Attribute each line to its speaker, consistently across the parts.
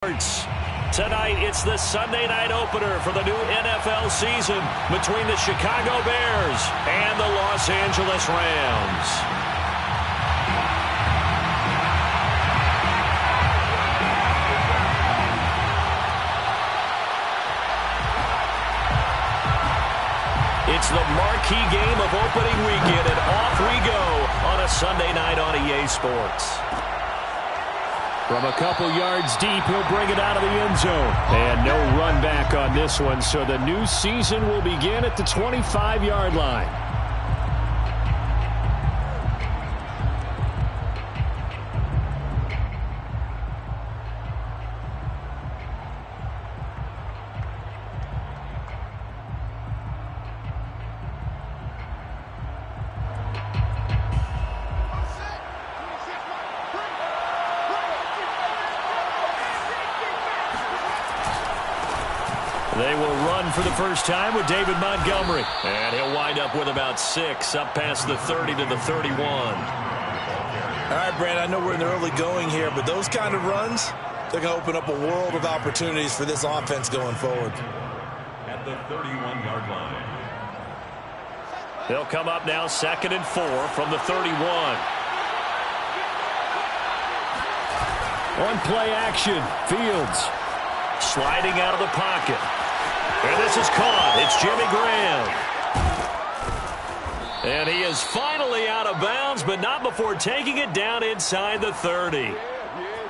Speaker 1: Tonight, it's the Sunday night opener for the new NFL season between the Chicago Bears and the Los Angeles Rams. It's the marquee game of opening weekend, and off we go on a Sunday night on EA Sports. From a couple yards deep, he'll bring it out of the end zone. And no run back on this one, so the new season will begin at the 25-yard line. They will run for the first time with David Montgomery. And he'll wind up with about 6, up past the 30 to the 31.
Speaker 2: All right, Brad, I know we're in the early going here, but those kind of runs, they're going to open up a world of opportunities for this offense going forward.
Speaker 3: At the 31-yard line.
Speaker 1: They'll come up now 2nd and 4 from the 31. On play action, Fields sliding out of the pocket. And this is caught. It's Jimmy Graham. And he is finally out of bounds, but not before taking it down inside the 30.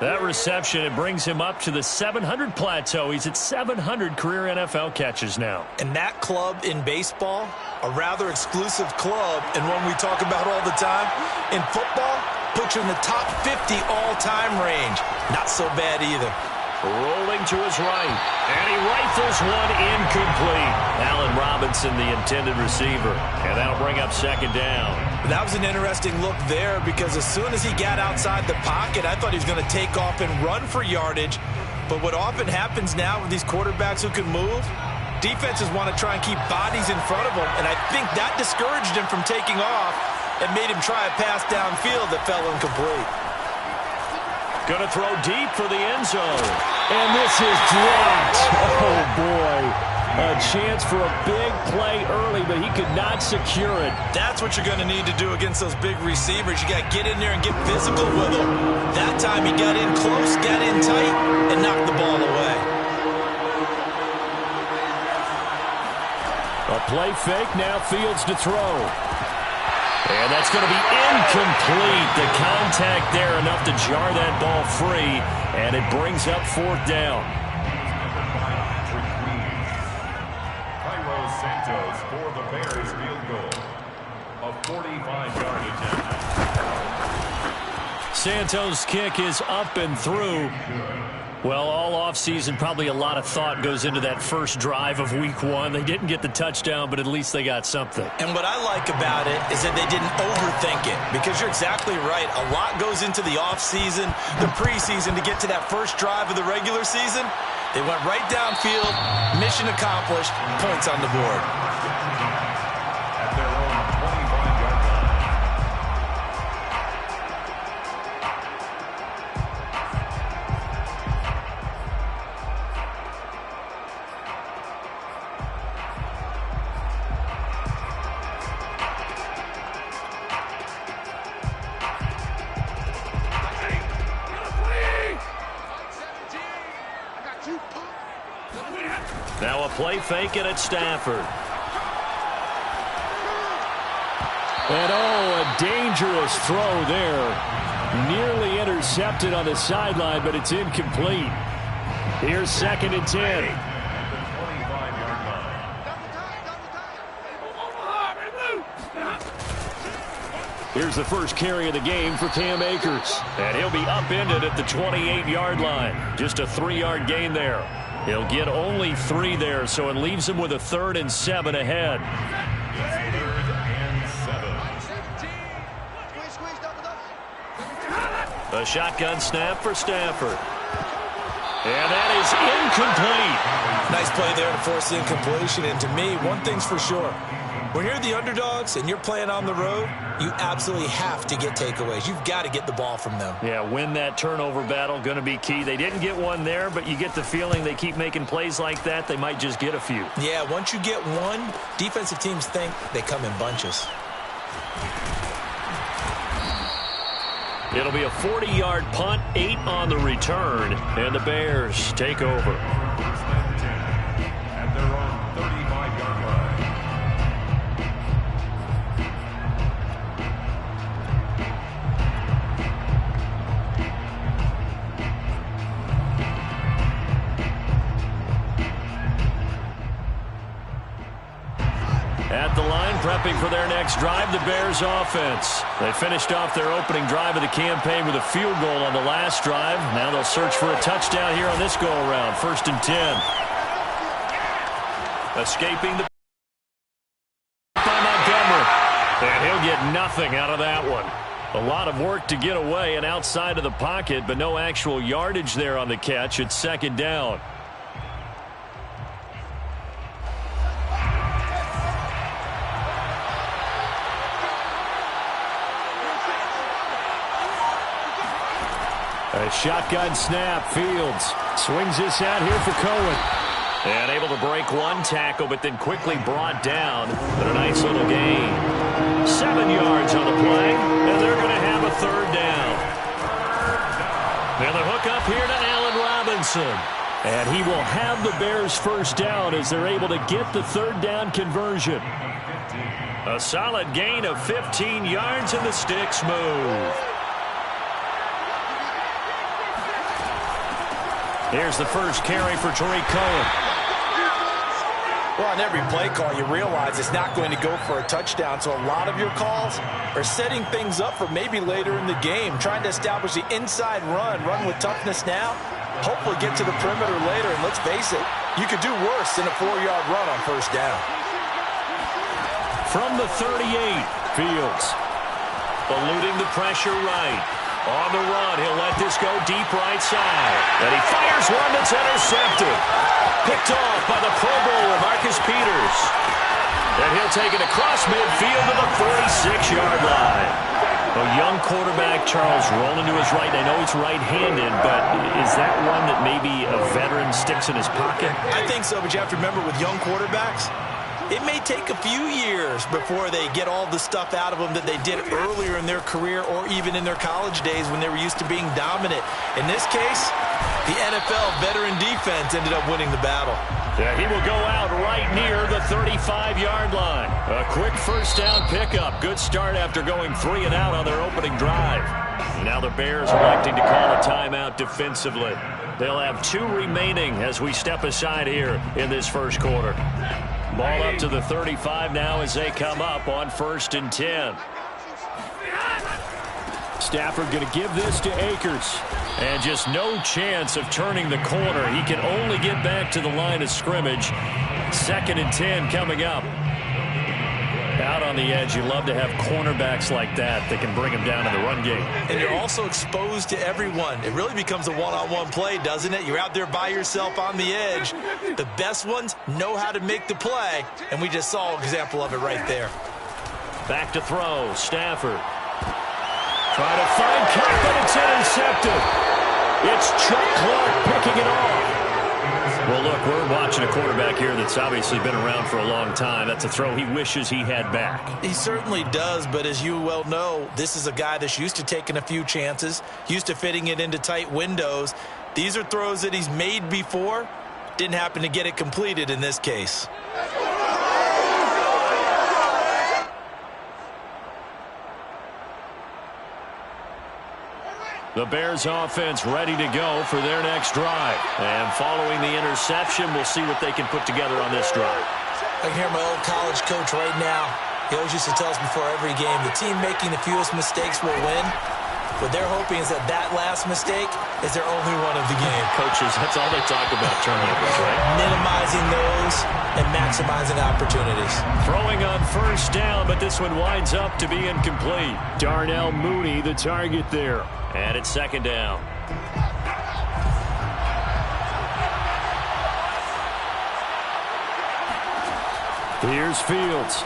Speaker 1: That reception, it brings him up to the 700 plateau. He's at 700 career NFL catches now.
Speaker 2: And that club in baseball, a rather exclusive club, and one we talk about all the time. In football, puts you in the top 50 all-time range. Not so bad either.
Speaker 1: Rolling to his right, and he rifles one incomplete. Allen Robinson, the intended receiver, and that'll bring up 2nd down.
Speaker 2: That was an interesting look there because as soon as he got outside the pocket, I thought he was going to take off and run for yardage. But what often happens now with these quarterbacks who can move, defenses want to try and keep bodies in front of them, and I think that discouraged him from taking off and made him try a pass downfield that fell incomplete.
Speaker 1: Going to throw deep for the end zone. And this is dropped. Oh, boy. A chance for a big play early, but he could not secure it.
Speaker 2: That's what you're going to need to do against those big receivers. You got to get in there and get physical with them. That time he got in close, got in tight, and knocked the ball away.
Speaker 1: A play fake, now Fields to throw. And that's going to be incomplete. The contact there enough to jar that ball free, and it brings up 4th down.
Speaker 3: Cairo Santos for the Bears field goal. A 45-yard attempt.
Speaker 1: Santos' kick is up and through. Well, all offseason, probably a lot of thought goes into that first drive of week 1. They didn't get the touchdown, but at least they got something.
Speaker 2: And what I like about it is that they didn't overthink it, because you're exactly right. A lot goes into the offseason, the preseason to get to that first drive of the regular season. They went right downfield, mission accomplished, points on the board.
Speaker 3: At their own 25-yard line.
Speaker 1: Now a play fake it at Stafford. And oh, a dangerous throw there. Nearly intercepted on the sideline, but it's incomplete. Here's 2nd and 10. Here's the first carry of the game for Cam Akers. And he'll be upended at the 28-yard line. Just a 3-yard gain there. He'll get only 3 there, so it leaves him with a 3rd and 7 ahead.
Speaker 3: 3rd and 7.
Speaker 1: A shotgun snap for Stafford. And that is incomplete.
Speaker 2: Nice play there to force the incompletion. And to me, one thing's for sure. When you're the underdogs and you're playing on the road, you absolutely have to get takeaways. You've got to get the ball from them.
Speaker 1: Yeah, win that turnover battle, going to be key. They didn't get one there, but you get the feeling they keep making plays like that, they might just get a few.
Speaker 2: Yeah, once you get one, defensive teams think they come in bunches.
Speaker 1: It'll be a 40-yard punt, 8 on the return, and the Bears take over.
Speaker 3: At their own 35-yard line.
Speaker 1: At the line, prepping for their next drive, the Bears offense. They finished off their opening drive of the campaign with a field goal on the last drive. Now they'll search for a touchdown here on this go-around. 1st and 10. Escaping the by Montgomery. And he'll get nothing out of that one. A lot of work to get away and outside of the pocket, but no actual yardage there on the catch. It's 2nd down. A shotgun snap. Fields swings this out here for Cohen. And able to break one tackle, but then quickly brought down. But a nice little gain. 7 yards on the play, and they're going to have a 3rd down. And the hook up here to Allen Robinson. And he will have the Bears' 1st down as they're able to get the 3rd down conversion. A solid gain of 15 yards, and the sticks move. Here's the first carry for Tariq Cohen.
Speaker 2: Well, on every play call, you realize it's not going to go for a touchdown, so a lot of your calls are setting things up for maybe later in the game, trying to establish the inside run with toughness now, hopefully get to the perimeter later, and let's face it, you could do worse than a 4-yard run on 1st down.
Speaker 1: From the 38, Fields eluding the pressure right. On the run, he'll let this go deep right side. And he fires one that's intercepted. Picked off by the Pro Bowler, Marcus Peters. And he'll take it across midfield to the 46-yard line. A young quarterback, Charles, rolling to his right. I know he's right-handed, but is that one that maybe a veteran sticks in his pocket?
Speaker 2: I think so, but you have to remember with young quarterbacks, it may take a few years before they get all the stuff out of them that they did earlier in their career or even in their college days when they were used to being dominant. In this case, the NFL veteran defense ended up winning the battle.
Speaker 1: Yeah, he will go out right near the 35-yard line. A quick 1st down pickup. Good start after going 3 and out on their opening drive. Now the Bears electing to call a timeout defensively. They'll have 2 remaining as we step aside here in this 1st quarter. Ball up to the 35 now as they come up on 1st and 10. Stafford going to give this to Akers. And just no chance of turning the corner. He can only get back to the line of scrimmage. 2nd and 10 coming up. Out on the edge, you love to have cornerbacks like that can bring him down in the run game.
Speaker 2: And you're also exposed to everyone. It really becomes a one-on-one play, doesn't it? You're out there by yourself on the edge. The best ones know how to make the play, and we just saw an example of it right there.
Speaker 1: Back to throw, Stafford. Trying to find Kupp, but it's intercepted. It's Chuck Clark picking it off. Well, look, we're watching a quarterback here that's obviously been around for a long time. That's a throw he wishes he had back.
Speaker 2: He certainly does, but as you well know, this is a guy that's used to taking a few chances, used to fitting it into tight windows. These are throws that he's made before. Didn't happen to get it completed in this case.
Speaker 1: The Bears offense ready to go for their next drive. And following the interception, we'll see what they can put together on this drive.
Speaker 2: I can hear my old college coach right now. He always used to tell us before every game, the team making the fewest mistakes will win. What they're hoping is that last mistake is their only one of the game.
Speaker 1: Coaches, that's all they talk about, turnovers, right?
Speaker 2: Minimizing those and maximizing opportunities.
Speaker 1: Throwing on 1st down, but this one winds up to be incomplete. Darnell Mooney, the target there. And it's 2nd down. Here's Fields.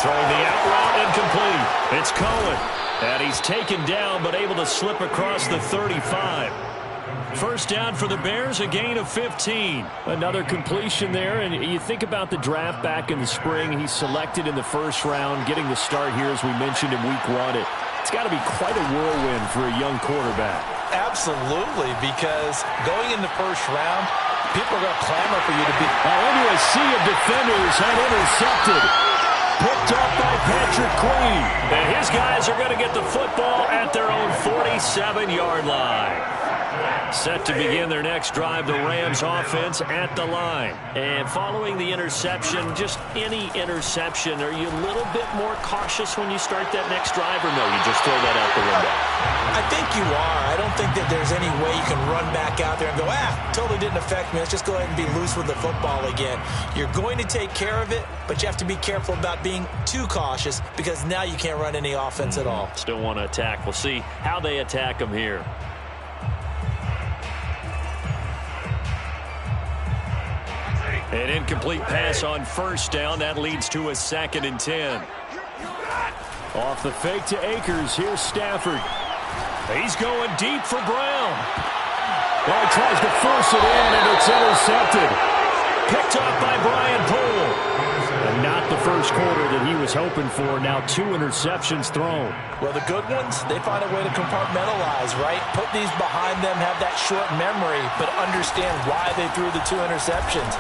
Speaker 1: Throwing the out route incomplete. It's Cohen. And he's taken down but able to slip across the 35. First down for the Bears, a gain of 15. Another completion there, and you think about the draft back in the spring. He's selected in the first round, getting the start here, as we mentioned, in week 1. It's got to be quite a whirlwind for a young quarterback.
Speaker 2: Absolutely, because going in the first round, people are going to clamor for you to be.
Speaker 1: Now into a sea of defenders and intercepted. Picked up by Patrick Queen. And his guys are going to get the football at their own 47-yard line. Set to begin their next drive, the Rams offense at the line. And following the interception, just any interception, are you a little bit more cautious when you start that next drive, or no, you just throw that out the window?
Speaker 2: I think you are. I don't think that there's any way you can run back out there and go, totally didn't affect me. Let's just go ahead and be loose with the football again. You're going to take care of it, but you have to be careful about being too cautious, because now you can't run any offense at all.
Speaker 1: Still want to attack. We'll see how they attack them here. An incomplete pass on first down. That leads to a 2nd and 10. Off the fake to Akers. Here's Stafford. He's going deep for Brown. Well, he tries to force it in, and it's intercepted. Picked up by Brian Poole. And not the first quarter that he was hoping for. Now 2 interceptions thrown.
Speaker 2: Well, the good ones, they find a way to compartmentalize, right? Put these behind them, have that short memory, but understand why they threw the 2 interceptions.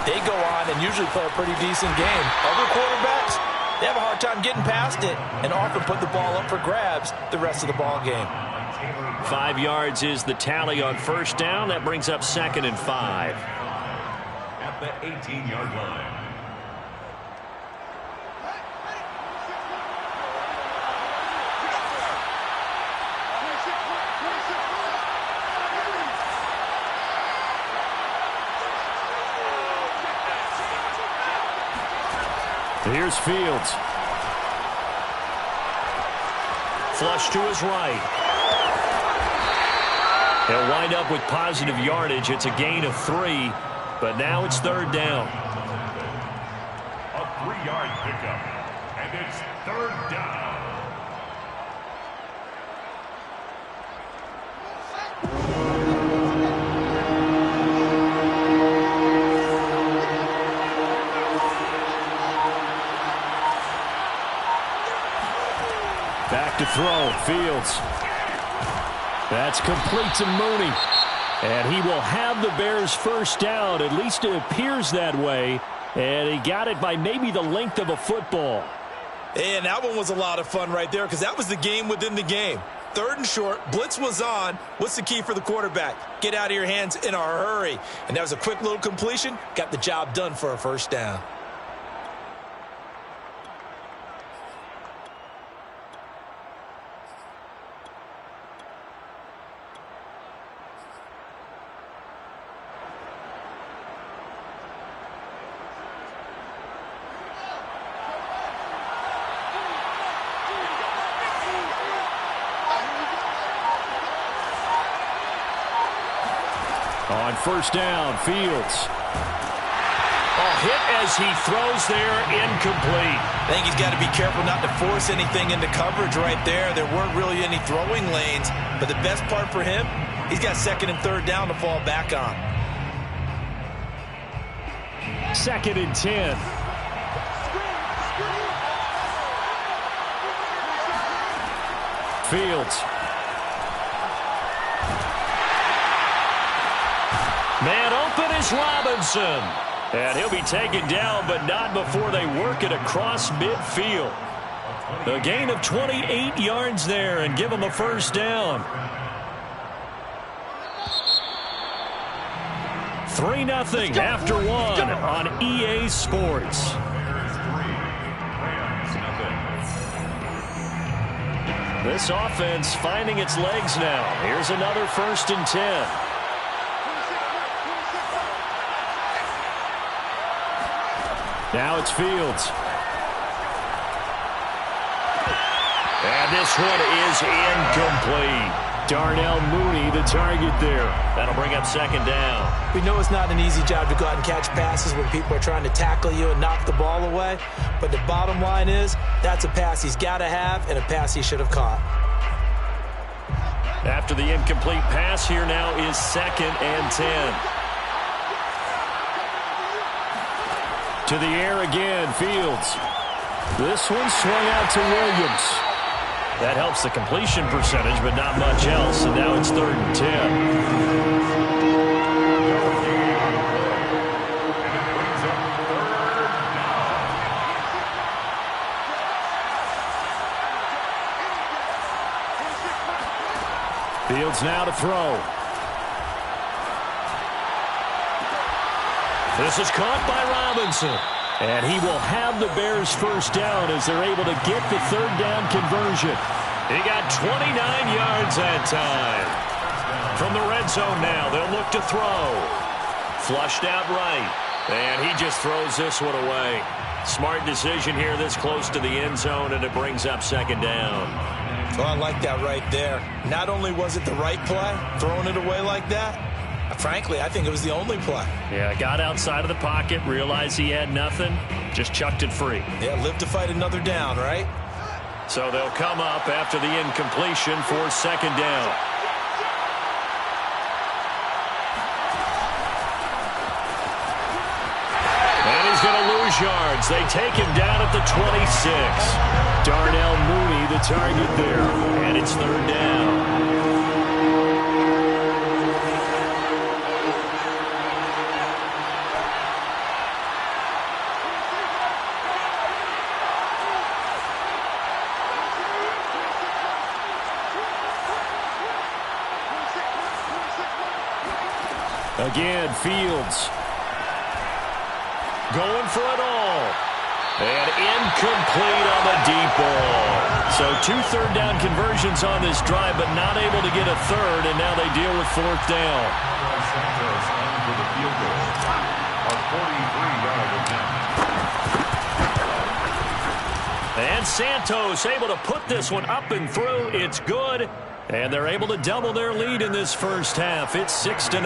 Speaker 2: They go on and usually play a pretty decent game. Other quarterbacks, they have a hard time getting past it and often put the ball up for grabs the rest of the ball game.
Speaker 1: 5 yards is the tally on first down. That brings up 2nd and 5.
Speaker 3: At the 18-yard line.
Speaker 1: Here's Fields. Flush to his right. He'll wind up with positive yardage. It's a gain of 3, but now it's 3rd down.
Speaker 3: A 3-yard pickup, and it's 3rd down.
Speaker 1: Back to throw. Fields. That's complete to Mooney. And he will have the Bears first down. At least it appears that way. And he got it by maybe the length of a football.
Speaker 2: And that one was a lot of fun right there, because that was the game within the game. 3rd and short. Blitz was on. What's the key for the quarterback? Get out of your hands in a hurry. And that was a quick little completion. Got the job done for a first down.
Speaker 1: On first down, Fields. Hit as he throws there, incomplete.
Speaker 2: I think he's got to be careful not to force anything into coverage right there. There weren't really any throwing lanes, but the best part for him, he's got 2nd and 3rd down to fall back on.
Speaker 1: 2nd and 10. Fields. Man open is Robinson. And he'll be taken down, but not before they work it across midfield. A gain of 28 yards there and give him a first down. 3-0 after 1 on EA Sports. This offense finding its legs now. Here's another 1st and 10. Now it's Fields. And this one is incomplete. Darnell Mooney, the target there. That'll bring up second down.
Speaker 2: We know it's not an easy job to go out and catch passes when people are trying to tackle you and knock the ball away. But the bottom line is, that's a pass he's got to have and a pass he should have caught.
Speaker 1: After the incomplete pass, here now is 2nd and 10. To the air again, Fields. This one swung out to Williams. That helps the completion percentage, but not much else. And now it's 3rd and 10. Fields now to throw. This is caught by Robinson. And he will have the Bears first down as they're able to get the 3rd down conversion. He got 29 yards that time. From the red zone now, they'll look to throw. Flushed out right. And he just throws this one away. Smart decision here this close to the end zone, and it brings up 2nd down.
Speaker 2: Well, I like that right there. Not only was it the right play, throwing it away like that, frankly, I think it was the only play.
Speaker 1: Yeah, got outside of the pocket, realized he had nothing, just chucked it free.
Speaker 2: Yeah, live to fight another down, right?
Speaker 1: So they'll come up after the incompletion for 2nd down. And he's going to lose yards. They take him down at the 26. Darnell Mooney, the target there. And it's 3rd down. Again, Fields going for it all. And incomplete on the deep ball. So 2 3rd down conversions on this drive, but not able to get a 3rd, and now they deal with 4th down.
Speaker 3: Santos under the field goal. A 43-yard attempt.
Speaker 1: And Santos able to put this one up and through. It's good. And they're able to double their lead in this first half. It's 6-0.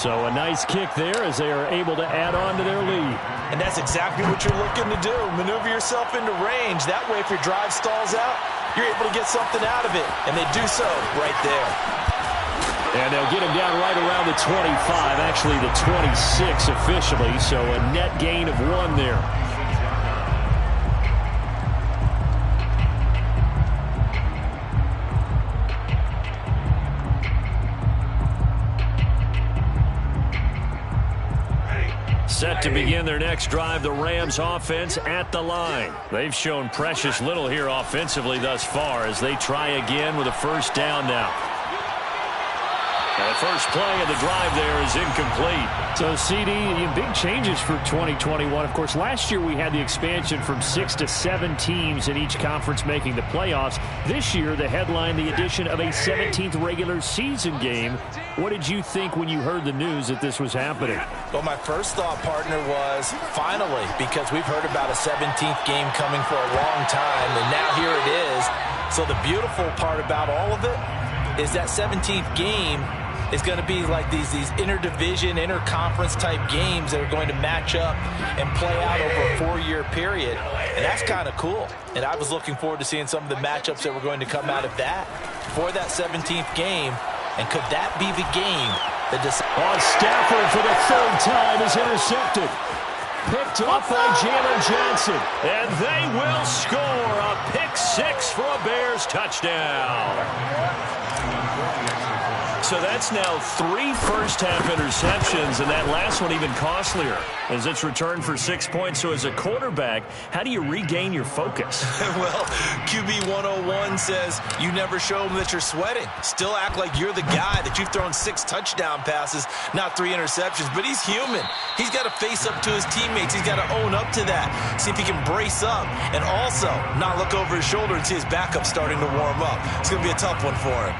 Speaker 1: So a nice kick there as they are able to add on to their lead.
Speaker 2: And that's exactly what you're looking to do. Maneuver yourself into range. That way, if your drive stalls out, you're able to get something out of it. And they do so right there.
Speaker 1: And they'll get him down right around the 25, actually the 26 officially. So a net gain of 1 there. Set to begin their next drive, the Rams offense at the line. They've shown precious little here offensively thus far as they try again with a 1st down now. And the first play of the drive there is incomplete. So, CD, big changes for 2021. Of course, last year we had the expansion from 6 to 7 teams in each conference making the playoffs. This year, the headline, the addition of a 17th regular season game. What did you think when you heard the news that this was happening?
Speaker 2: Well, my first thought, partner, was finally, because we've heard about a 17th game coming for a long time, and now here it is. So the beautiful part about all of it is that 17th game is going to be like these interdivision, interconference type games that are going to match up and play out over a 4-year period. And that's kind of cool. And I was looking forward to seeing some of the matchups that were going to come out of that for that 17th game. And could that be the game that
Speaker 1: Stafford for the 3rd time is intercepted. Picked off by Jalen Johnson. And they will score a pick 6 for a Bears touchdown. So that's now 3 first-half interceptions, and that last one even costlier as it's returned for 6 points. So as a quarterback, how do you regain your focus?
Speaker 2: Well, QB 101 says you never show them that you're sweating. Still act like you're the guy, that you've thrown 6 touchdown passes, not 3 interceptions. But he's human. He's got to face up to his teammates. He's got to own up to that, see if he can brace up, and also not look over his shoulder and see his backup starting to warm up. It's going to be a tough one for him.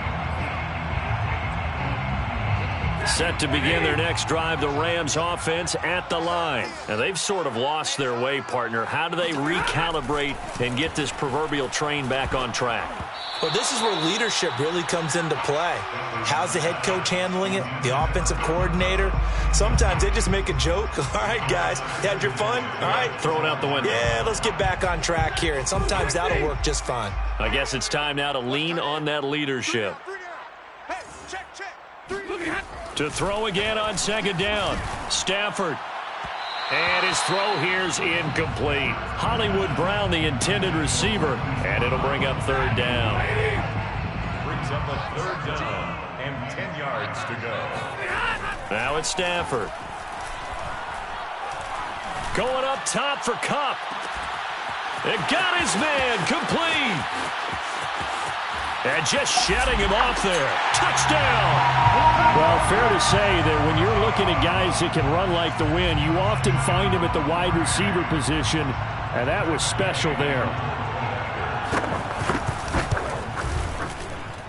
Speaker 1: Set to begin their next drive, the Rams offense at the line. Now, they've sort of lost their way, partner. How do they recalibrate and get this proverbial train back on track?
Speaker 2: Well, this is where leadership really comes into play. How's the head coach handling it? The offensive coordinator? Sometimes they just make a joke. All right, guys, you had your fun? All right.
Speaker 1: Throw it out the window.
Speaker 2: Yeah, let's get back on track here. And sometimes that'll work just fine.
Speaker 1: I guess it's time now to lean on that leadership. To throw again on second down. Stafford. And his throw here's incomplete. Hollywood Brown, the intended receiver. And it'll bring up third down.
Speaker 3: Brings up a third down and 10 yards to go.
Speaker 1: Now it's Stafford. Going up top for Kupp. It got his man complete. And just shutting him off there. Touchdown. Well, fair to say that when you're looking at guys that can run like the wind, you often find them at the wide receiver position, and that was special there.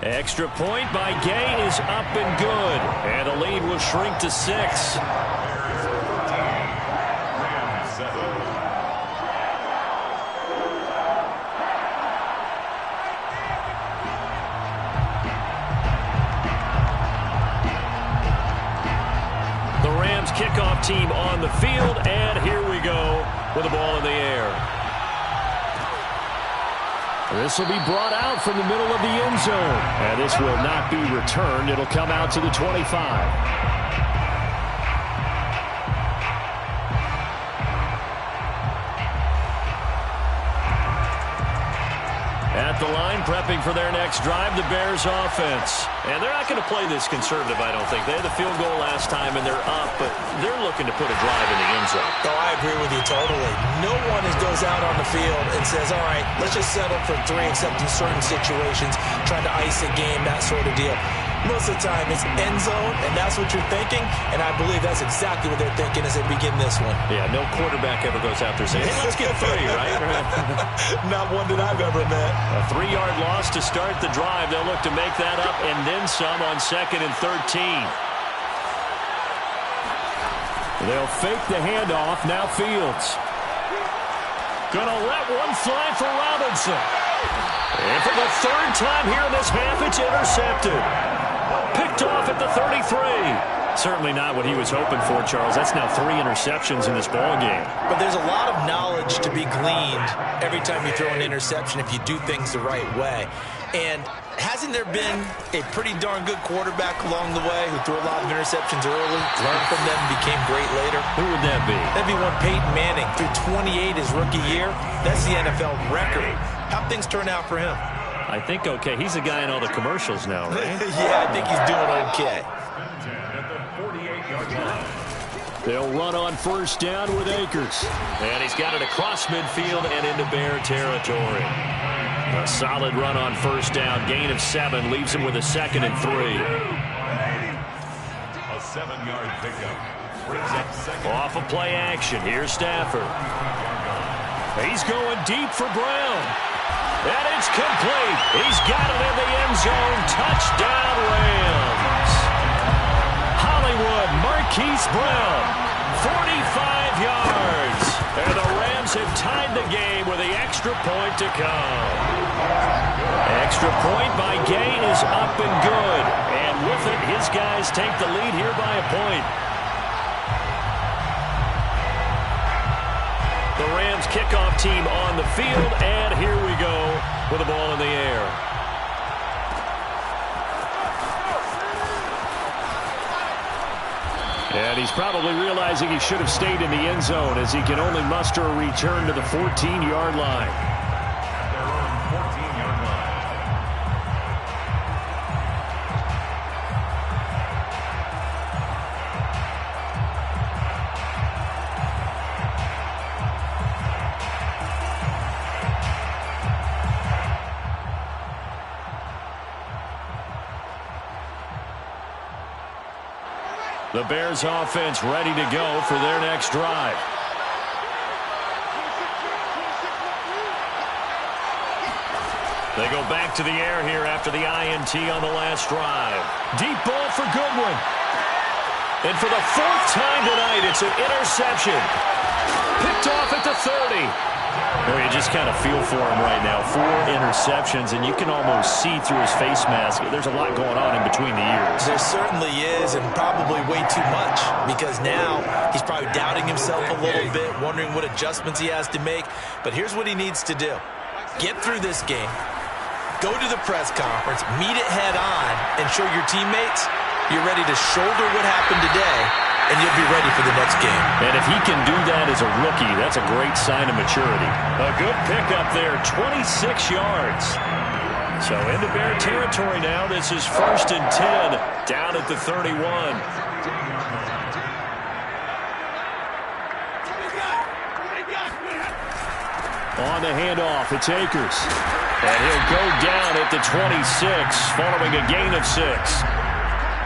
Speaker 1: Extra point by Gay is up and good. And the lead will shrink to 6. Kickoff team on the field, and here we go with the ball in the air. This will be brought out from the middle of the end zone, and this will not be returned. It'll come out to the 25. At the line, prepping for their next drive, the Bears offense. And they're not going to play this conservative, I don't think. They had the field goal last time, and they're up, but they're looking to put a drive in the end zone.
Speaker 2: Oh, I agree with you totally. No one goes out on the field and says, all right, let's just settle for 3, except in certain situations, trying to ice a game, that sort of deal. Most of the time, it's end zone, and that's what you're thinking, and I believe that's exactly what they're thinking as they begin this one.
Speaker 1: Yeah, no quarterback ever goes out there saying, hey, let's get 3, right?
Speaker 2: Not one that I've ever met.
Speaker 1: A 3-yard loss to start the drive. They'll look to make that up and then some on 2nd and 13. They'll fake the handoff. Now Fields. Gonna let one fly for Robinson. And for the 3rd time here in this half, it's intercepted. Picked off at the 33. Certainly not what he was hoping for, Charles. That's now 3 interceptions in this ball game.
Speaker 2: But there's a lot of knowledge to be gleaned every time you throw an interception if you do things the right way. And hasn't there been a pretty darn good quarterback along the way who threw a lot of interceptions early, learned from them, became great later?
Speaker 1: Who would that be?
Speaker 2: That'd be one Peyton Manning. Threw 28 his rookie year. That's the NFL record. How'd things turn out for him?
Speaker 1: I think okay. He's the guy in all the commercials now, right?
Speaker 2: Yeah, I think he's doing okay.
Speaker 1: They'll run on 1st down with Akers. And he's got it across midfield and into Bear territory. A solid run on 1st down. Gain of 7 leaves him with a 2nd and 3.
Speaker 3: A 7-yard pickup. Brings up 2nd.
Speaker 1: Off of play action. Here's Stafford. He's going deep for Brown. And it's complete. He's got it in the end zone. Touchdown, Rams. Hollywood Marquise Brown, 45 yards. And the Rams have tied the game with the extra point to come. Extra point by Gay is up and good. And with it, his guys take the lead here by a point. The Rams kickoff team on the field, and here we go with the ball in the air. And he's probably realizing he should have stayed in the end zone as he can only muster a return to the 14-yard line.
Speaker 3: Their own 14-yard line.
Speaker 1: The Bears offense ready to go for their next drive. They go back to the air here after the INT on the last drive. Deep ball for Goodwin. And for the 4th time tonight, it's an interception. Picked off at the 30. Well, you just kind of feel for him right now. 4 interceptions, and you can almost see through his face mask. There's a lot going on in between the ears.
Speaker 2: There certainly is, and probably way too much, because now he's probably doubting himself a little bit, wondering what adjustments he has to make. But here's what he needs to do. Get through this game, go to the press conference, meet it head on, and show your teammates you're ready to shoulder what happened today, and you'll be ready for the next game.
Speaker 1: And if he can do that as a rookie, that's a great sign of maturity. A good pickup there, 26 yards. So into Bear territory now. This is 1st and 10, down at the 31. On the handoff, it's Akers. And he'll go down at the 26, following a gain of 6.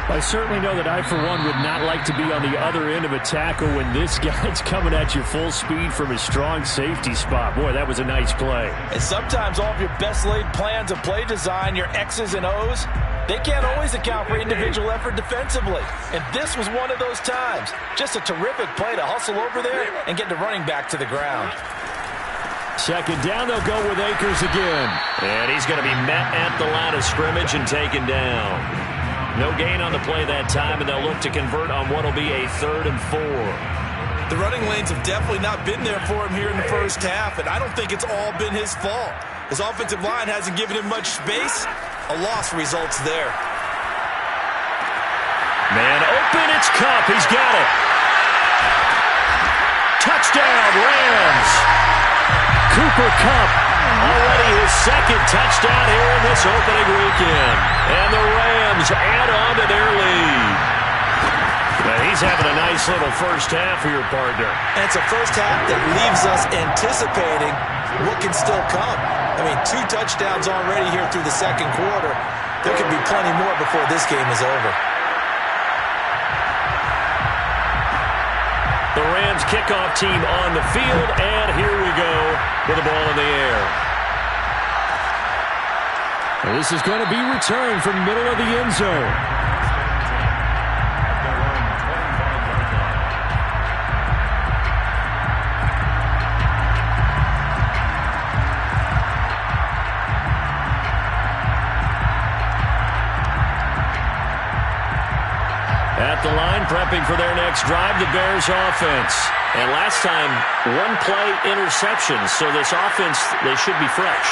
Speaker 1: I certainly know that I, for one, would not like to be on the other end of a tackle when this guy's coming at you full speed from his strong safety spot. Boy, that was a nice play.
Speaker 2: And sometimes all of your best laid plans of play design, your X's and O's, they can't always account for individual effort defensively. And this was one of those times. Just a terrific play to hustle over there and get the running back to the ground.
Speaker 1: 2nd down, they'll go with Akers again. And he's going to be met at the line of scrimmage and taken down. No gain on the play that time, and they'll look to convert on what will be a 3rd and 4.
Speaker 2: The running lanes have definitely not been there for him here in the first half, and I don't think it's all been his fault. His offensive line hasn't given him much space. A loss results there.
Speaker 1: Man open, it's Kupp. He's got it. Touchdown, Rams. Cooper Kupp, already his 2nd touchdown here in this opening weekend. And the Rams add on to their lead. Now he's having a nice little first half for your partner.
Speaker 2: And it's a first half that leaves us anticipating what can still come. I mean, 2 touchdowns already here through the 2nd quarter. There could be plenty more before this game is over.
Speaker 1: The Rams kickoff team on the field, and here we go with the ball in the air. And this is going to be returned from middle of the end zone. At the line, prepping for their next drive, the Bears offense. And last time, 1-play interception, so this offense, they should be fresh.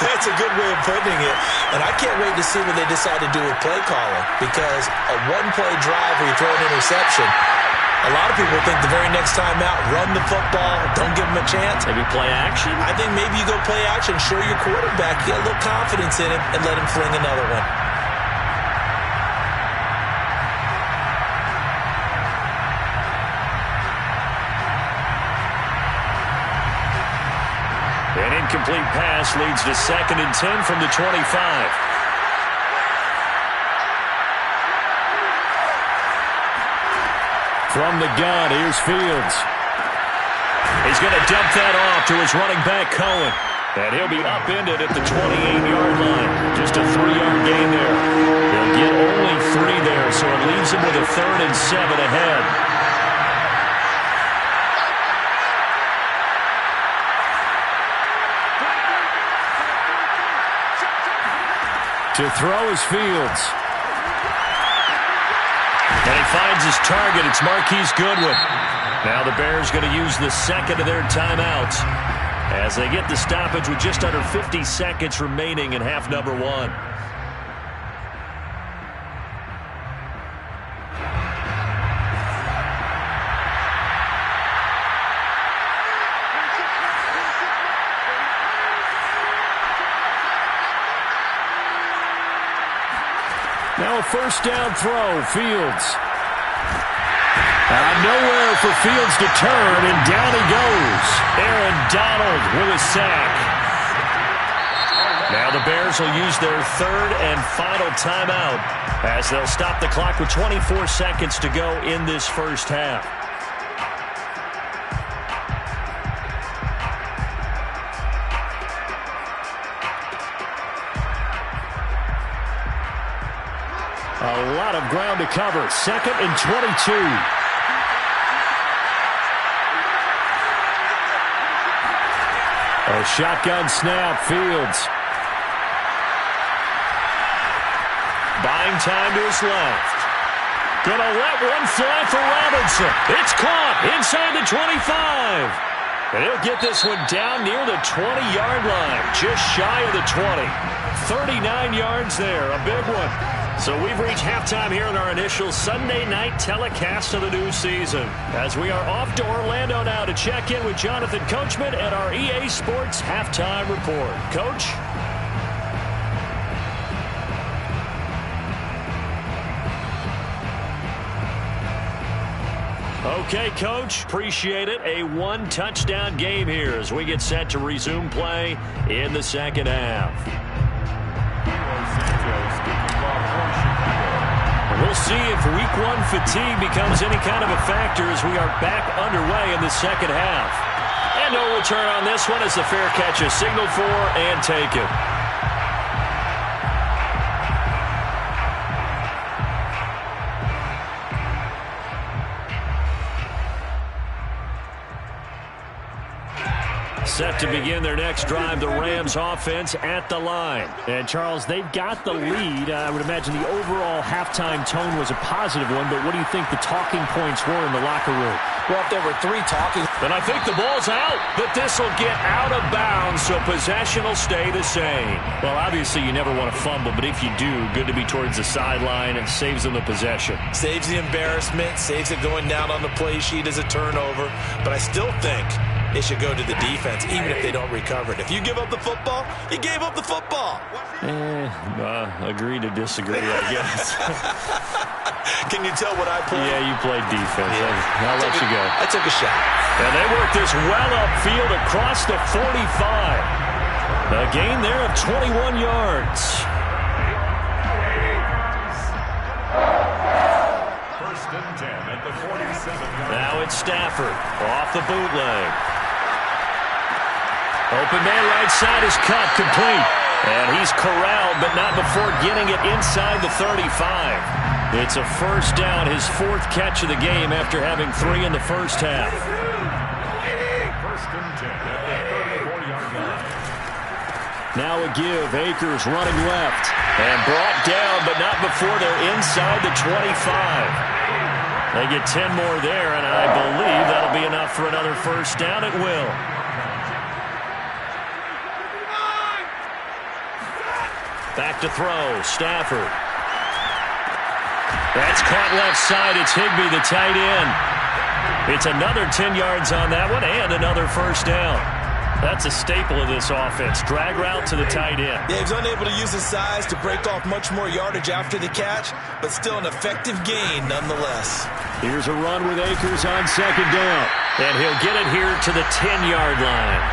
Speaker 2: That's a good way of putting it. And I can't wait to see what they decide to do with play calling, because a 1-play drive where you throw an interception, a lot of people think the very next time out, run the football, don't give them a chance.
Speaker 1: Maybe play action?
Speaker 2: I think maybe you go play action, show your quarterback, get a little confidence in him, and let him fling another one.
Speaker 1: An incomplete pass leads to 2nd and 10 from the 25. From the gun, here's Fields. He's going to dump that off to his running back, Cohen. And he'll be upended at the 28-yard line. Just a 3-yard gain there. He'll get only 3 there, so it leaves him with a 3rd and 7 ahead. To throw is Fields. And he finds his target. It's Marquise Goodwin. Now the Bears going to use the 2nd of their timeouts as they get the stoppage with just under 50 seconds remaining in half number 1. Now a 1st down throw, Fields. Nowhere for Fields to turn, and down he goes. Aaron Donald with a sack. Now the Bears will use their 3rd and final timeout as they'll stop the clock with 24 seconds to go in this first half. A lot of ground to cover. 2nd and 22. A shotgun snap, Fields. Buying time to his left. Gonna let one fly for Robinson. It's caught inside the 25. And he'll get this one down near the 20-yard line, just shy of the 20. 39 yards there, a big one. So we've reached halftime here in our initial Sunday night telecast of the new season. As we are off to Orlando now to check in with Jonathan Coachman at our EA Sports Halftime Report. Coach? Okay, Coach, appreciate it. A one-touchdown game here as we get set to resume play in the second half. We'll see if week one fatigue becomes any kind of a factor as we are back underway in the second half. And no return on this one as the fair catch is signaled for and taken. Set to begin their next drive, the Rams offense at the line.
Speaker 4: And, Charles, they've got the lead. I would imagine the overall halftime tone was a positive one, but what do you think the talking points were in the locker room?
Speaker 2: Well, if there were three talking.
Speaker 1: Then I think the ball's out, but this will get out of bounds, so possession will stay the same. Well, obviously you never want to fumble, but if you do, good to be towards the sideline and saves them the possession.
Speaker 2: Saves the embarrassment, saves it going down on the play sheet as a turnover, but I still think it should go to the defense, even if they don't recover it. If you give up the football, you gave up the football.
Speaker 1: Agree to disagree, I guess.
Speaker 2: Can you tell what I played?
Speaker 1: Yeah, you played defense. Yeah. I'll let you go.
Speaker 2: I took a shot.
Speaker 1: And they work this well upfield across the 45. A gain there of 21 yards.
Speaker 3: First and 10 at the 47-yard.
Speaker 1: Now it's Stafford off the bootleg. Open man right side is cut, complete. And he's corralled, but not before getting it inside the 35. It's a first down, his fourth catch of the game after having 3 in the first half.
Speaker 3: First and 10 at the 34-yard line.
Speaker 1: Now a give, Akers running left. And brought down, but not before they're inside the 25. They get 10 more there, and I believe that'll be enough for another first down. It will. Back to throw, Stafford. That's caught left side. It's Higbee, the tight end. It's another 10 yards on that one and another first down. That's a staple of this offense. Drag route to the tight end.
Speaker 2: Yeah, he's unable to use his size to break off much more yardage after the catch, but still an effective gain nonetheless.
Speaker 1: Here's a run with Akers on second down. And he'll get it here to the 10-yard line.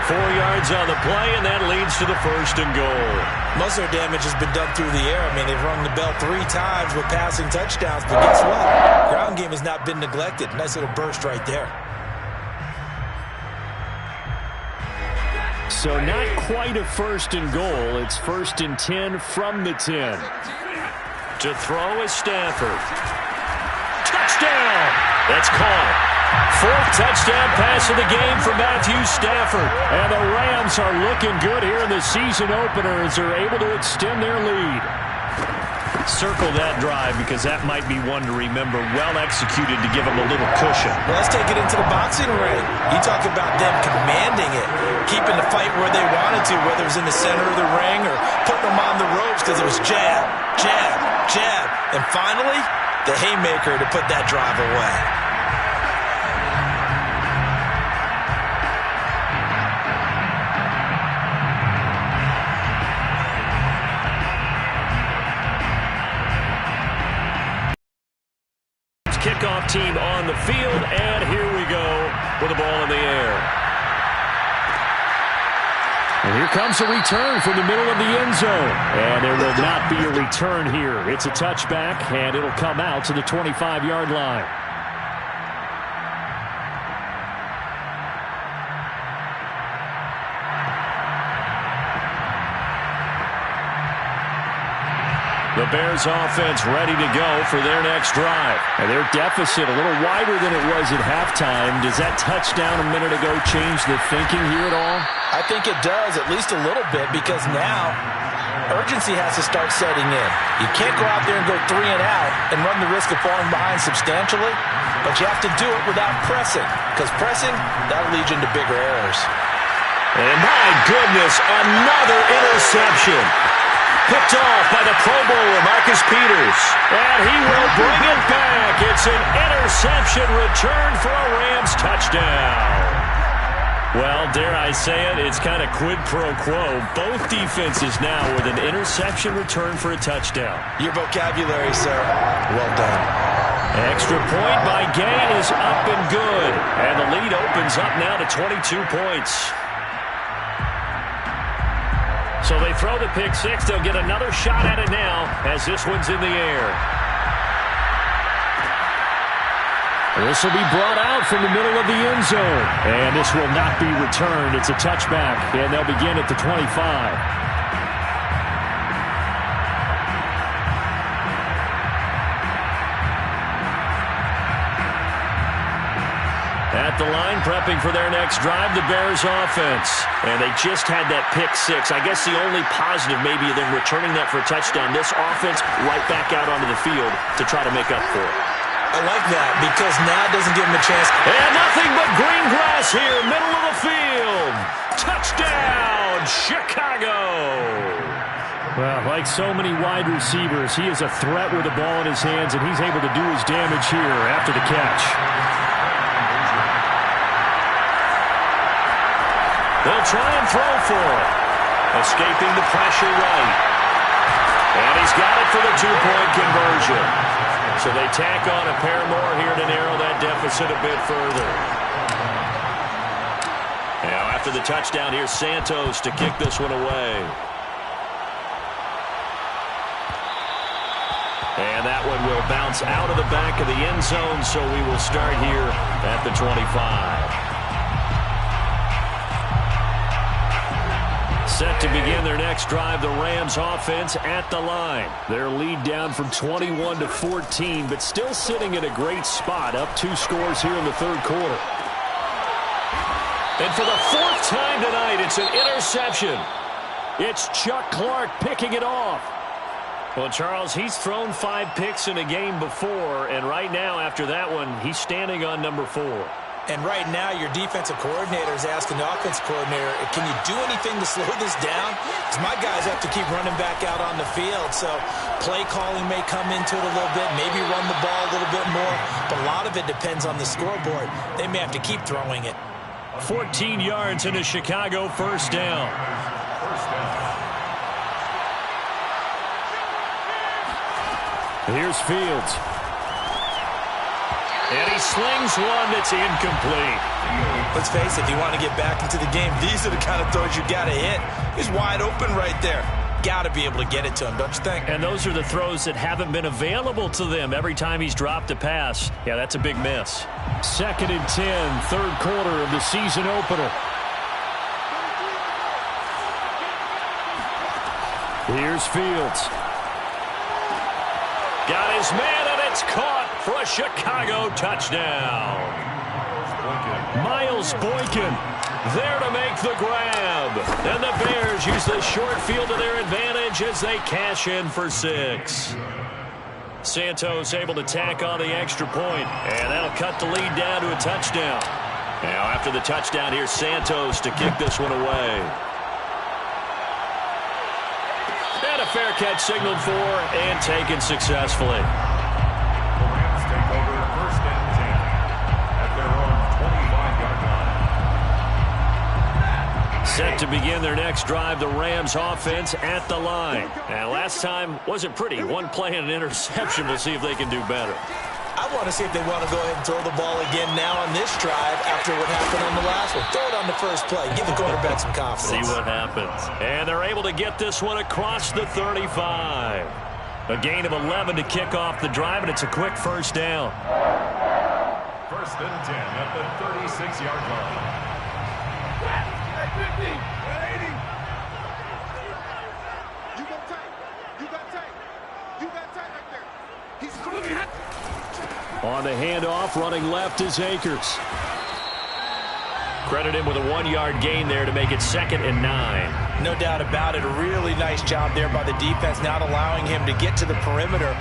Speaker 1: 4 yards on the play, and that leads to the first and goal.
Speaker 2: Most of their damage has been done through the air. I mean, they've rung the bell 3 times with passing touchdowns, but guess what? Ground game has not been neglected. Nice little burst right there.
Speaker 4: So not quite a first and goal. It's first and 10 from the 10.
Speaker 1: To throw is Stafford. Touchdown! That's caught. 4th touchdown pass of the game for Matthew Stafford. And the Rams are looking good here in the season opener as they're able to extend their lead. Circle that drive because that might be one to remember. Well executed to give them a little cushion.
Speaker 2: Well, let's take it into the boxing ring. You talk about them commanding it, keeping the fight where they wanted to, whether it was in the center of the ring or putting them on the ropes because it was jab, jab, jab. And finally, the haymaker to put that drive away.
Speaker 1: Kickoff team on the field, and here we go with the ball in the air.
Speaker 4: And here comes a return from the middle of the end zone. And there will not be a return here. It's a touchback, and it'll come out to the 25-yard line.
Speaker 1: The Bears offense ready to go for their next drive.
Speaker 4: And their deficit a little wider than it was at halftime. Does that touchdown a minute ago change the thinking here at all?
Speaker 2: I think it does, at least a little bit, because now urgency has to start setting in. You can't go out there and go 3 and out and run the risk of falling behind substantially, but you have to do it without pressing, because pressing, that'll lead you into bigger errors.
Speaker 1: And my goodness, another interception. Picked off by the Pro Bowler, Marcus Peters. And he will bring it back. It's an interception return for a Rams touchdown. Well, dare I say it, it's kind of quid pro quo. Both defenses now with an interception return for a touchdown.
Speaker 2: Your vocabulary, sir. Well done.
Speaker 1: Extra point by Gay is up and good. And the lead opens up now to 22 points. So they throw the pick six. They'll get another shot at it now as this one's in the air. This will be brought out from the middle of the end zone. And this will not be returned. It's a touchback, and they'll begin at the 25. At the line, prepping for their next drive, the Bears offense. And they just had that pick six. I guess the only positive maybe than returning that for a touchdown, this offense right back out onto the field to try to make up for it.
Speaker 2: I like that because now it doesn't give them a chance.
Speaker 1: And nothing but green grass here, middle of the field. Touchdown, Chicago. Well, like so many wide receivers, he is a threat with the ball in his hands, and he's able to do his damage here after the catch. They'll try and throw for it. Escaping the pressure right. And he's got it for the two-point conversion. So they tack on a pair more here to narrow that deficit a bit further. Now after the touchdown, here's Santos to kick this one away. And that one will bounce out of the back of the end zone, so we will start here at the 25. Set to begin their next drive, the Rams offense at the line. Their lead down from 21 to 14, but still sitting at a great spot, up 2 scores here in the third quarter. And for the 4th time tonight, it's an interception. It's Chuck Clark picking it off. Well, Charles, he's thrown 5 picks in a game before, and right now after that one, he's standing on number 4.
Speaker 2: And right now, your defensive coordinator is asking the offensive coordinator, can you do anything to slow this down? Because my guys have to keep running back out on the field. So play calling may come into it a little bit, maybe run the ball a little bit more. But a lot of it depends on the scoreboard. They may have to keep throwing it.
Speaker 1: 14 yards in a Chicago first down. Here's Fields. And he slings one that's incomplete.
Speaker 2: Let's face it, if you want to get back into the game, these are the kind of throws you got to hit. He's wide open right there. Got to be able to get it to him, don't you think?
Speaker 1: And those are the throws that haven't been available to them every time he's dropped a pass. Yeah, that's a big miss. 2nd and 10, third quarter of the season opener. Here's Fields. Got his man, and it's caught for a Chicago touchdown. Miles Boykin there to make the grab. And the Bears use the short field to their advantage as they cash in for 6. Santos able to tack on the extra point, and that'll cut the lead down to a touchdown. Now after the touchdown, here's Santos to kick this one away. And a fair catch signaled for and taken successfully. Set to begin their next drive, the Rams offense at the line. And last time wasn't pretty. One play and an interception. We'll see if they can do better.
Speaker 2: I want to see if they want to go ahead and throw the ball again now on this drive after what happened on the last one. Throw it on the first play. Give the quarterback some confidence.
Speaker 1: See what happens. And they're able to get this one across the 35. A gain of 11 to kick off the drive, and it's a quick first down.
Speaker 3: 1st and 10 at the 36-yard line.
Speaker 4: On the handoff, running left is Akers.
Speaker 1: Credit him with a 1-yard gain there to make it 2nd and 9.
Speaker 2: No doubt about it. A really nice job there by the defense, not allowing him to get to the perimeter.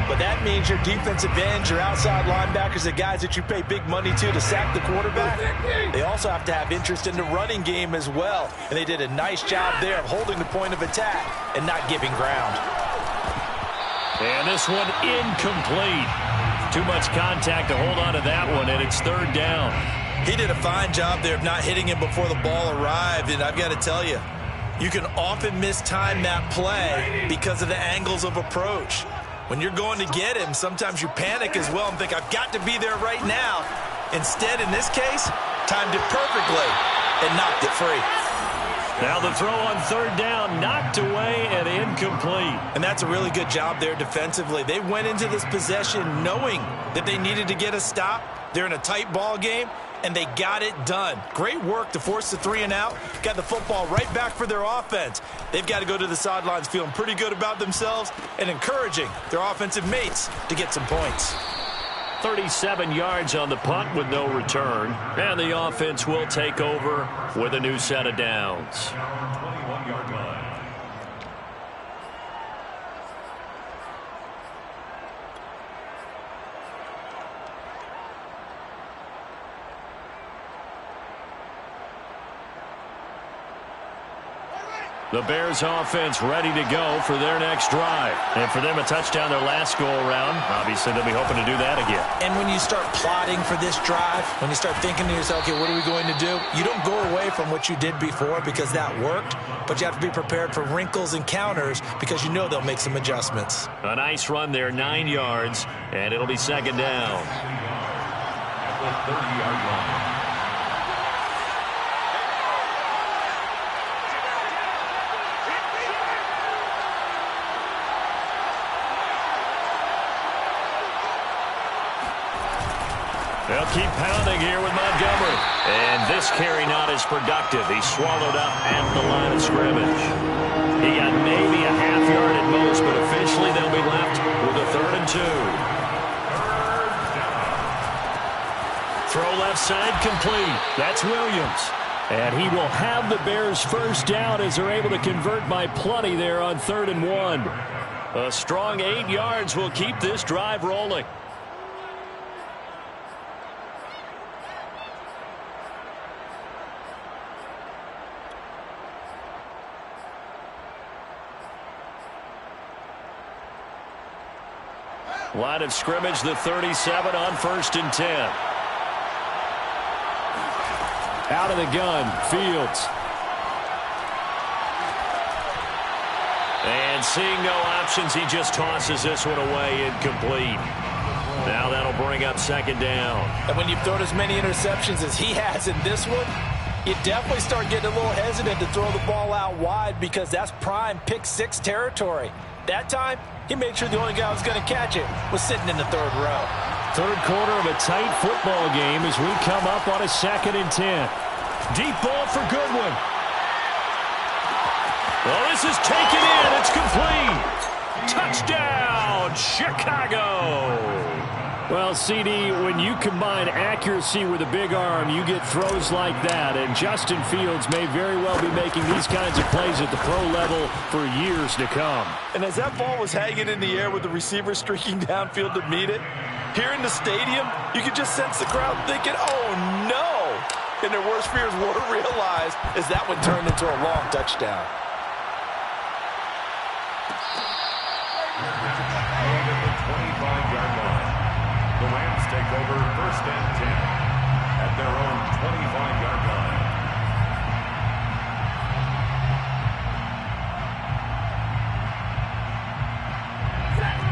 Speaker 2: But that means your defensive ends, your outside linebackers, the guys that you pay big money to sack the quarterback, they also have to have interest in the running game as well. And they did a nice job there of holding the point of attack and not giving ground.
Speaker 1: And this one incomplete. Too much contact to hold on to that one, and it's 3rd down.
Speaker 2: He did a fine job there of not hitting him before the ball arrived, and I've got to tell you, you can often mistime that play because of the angles of approach. When you're going to get him, sometimes you panic as well and think, I've got to be there right now. Instead, in this case, timed it perfectly and knocked it free.
Speaker 1: Now the throw on 3rd down, knocked away and incomplete.
Speaker 2: And that's a really good job there defensively. They went into this possession knowing that they needed to get a stop. They're in a tight ball game, and they got it done. Great work to force the 3 and out. Got the football right back for their offense. They've got to go to the sidelines feeling pretty good about themselves and encouraging their offensive mates to get some points.
Speaker 1: 37 yards on the punt with no return. And the offense will take over with a new set of downs.
Speaker 3: 21-yard line.
Speaker 1: The Bears offense ready to go for their next drive. And for them, a touchdown their last go-around. Obviously, they'll be hoping to do that again.
Speaker 2: And when you start plotting for this drive, when you start thinking to yourself, okay, what are we going to do? You don't go away from what you did before because that worked, but you have to be prepared for wrinkles and counters because you know they'll make some adjustments.
Speaker 1: A nice run there, 9 yards, and it'll be 2nd down.
Speaker 3: At the 30-yard line.
Speaker 1: They'll keep pounding here with Montgomery. And this carry not as productive. He's swallowed up at the line of scrimmage. He got maybe a half yard at most, but officially they'll be left with a 3rd and 2. Throw left side complete. That's Williams.
Speaker 4: And he will have the Bears' 1st down as they're able to convert by plenty there on 3rd and 1.
Speaker 1: A strong 8 yards will keep this drive rolling. Line of scrimmage, the 37 on 1st and 10.
Speaker 4: Out of the gun, Fields.
Speaker 1: And seeing no options, he just tosses this one away, incomplete. Now that'll bring up 2nd down.
Speaker 2: And when you've thrown as many interceptions as he has in this one, you definitely start getting a little hesitant to throw the ball out wide because that's prime pick 6 territory. That time, he made sure the only guy who was going to catch it was sitting in the 3rd row.
Speaker 4: 3rd quarter of a tight football game as we come up on a 2nd and 10. Deep ball for Goodwin.
Speaker 1: Well, this is taken in. It's complete. Touchdown, Chicago.
Speaker 4: Well, CD, when you combine accuracy with a big arm, you get throws like that. And Justin Fields may very well be making these kinds of plays at the pro level for years to come.
Speaker 2: And as that ball was hanging in the air with the receiver streaking downfield to meet it, here in the stadium, you could just sense the crowd thinking, oh, no. And their worst fears were realized as that one turned into a long touchdown.
Speaker 3: And at the 25-yard line, the Rams take over 1st and 10 at their own 25-yard line.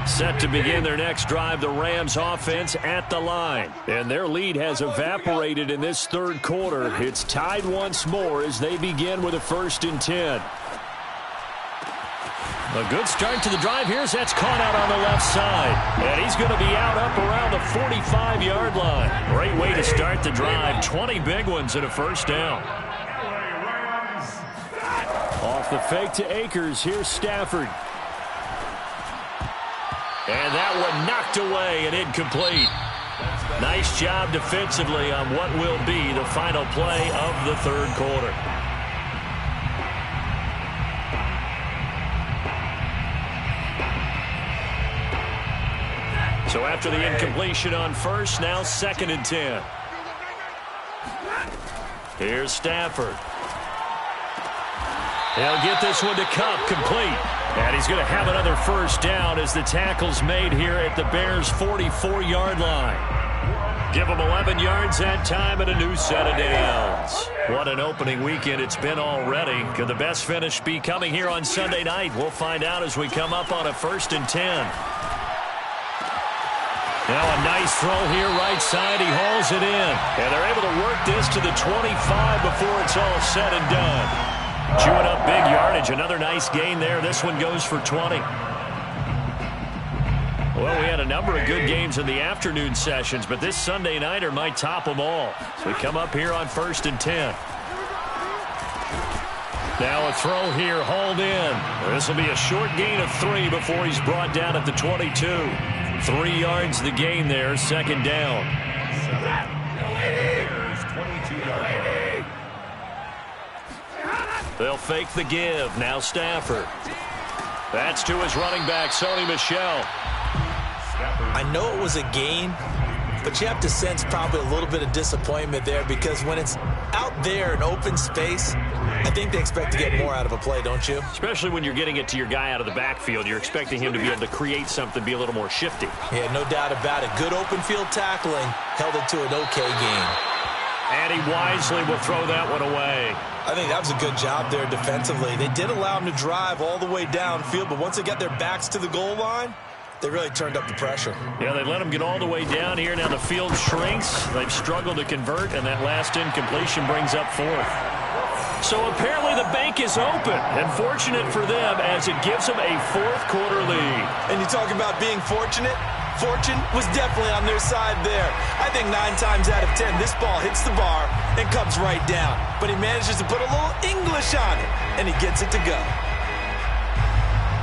Speaker 1: Set to begin their next drive, the Rams offense at the line.
Speaker 4: And their lead has evaporated in this 3rd quarter. It's tied once more as they begin with a 1st and 10.
Speaker 1: A good start to the drive. Here's that's caught out on the left side. And he's going to be out up around the 45-yard line. Great way to start the drive. 20 big ones and a 1st down.
Speaker 4: Off the fake to Akers. Here's Stafford.
Speaker 1: And that one knocked away and incomplete. Nice job defensively on what will be the final play of the third quarter. So after the incompletion on first, now 2nd and 10. Here's Stafford. He'll get this one to Kupp, complete. And he's going to have another first down as the tackle's made here at the Bears' 44-yard line. Give them 11 yards that time and a new set of downs. What an opening weekend it's been already. Could the best finish be coming here on Sunday night? We'll find out as we come up on a 1st and 10. Now a nice throw here right side. He hauls it in. And they're able to work this to the 25 before it's all said and done. Chewing up big yardage. Another nice gain there. This one goes for 20. Well, we had a number of good games in the afternoon sessions, but this Sunday nighter might top them all. So we come up here on 1st and 10. Now a throw here, hauled in. This will be a short gain of 3 before he's brought down at the 22. 3 yards the gain there, 2nd down. They'll fake the give. Now Stafford. That's to his running back, Sony Michel.
Speaker 2: I know it was a gain, but you have to sense probably a little bit of disappointment there because when it's out there in open space, I think they expect to get more out of a play, don't you?
Speaker 1: Especially when you're getting it to your guy out of the backfield. You're expecting him to be able to create something, be a little more shifty.
Speaker 2: Yeah, no doubt about it. Good open field tackling held it to an okay gain.
Speaker 1: And he wisely will throw that one away.
Speaker 2: I think that was a good job there defensively. They did allow him to drive all the way downfield, but once they got their backs to the goal line, they really turned up the pressure.
Speaker 1: Yeah, they let him get all the way down here. Now the field shrinks. They've struggled to convert, and that last incompletion brings up 4th. So apparently the bank is open, and fortunate for them as it gives them a 4th quarter lead.
Speaker 2: And you talk about being fortunate? Fortune was definitely on their side there. I think 9 times out of 10, this ball hits the bar and comes right down. But he manages to put a little English on it, and he gets it to go.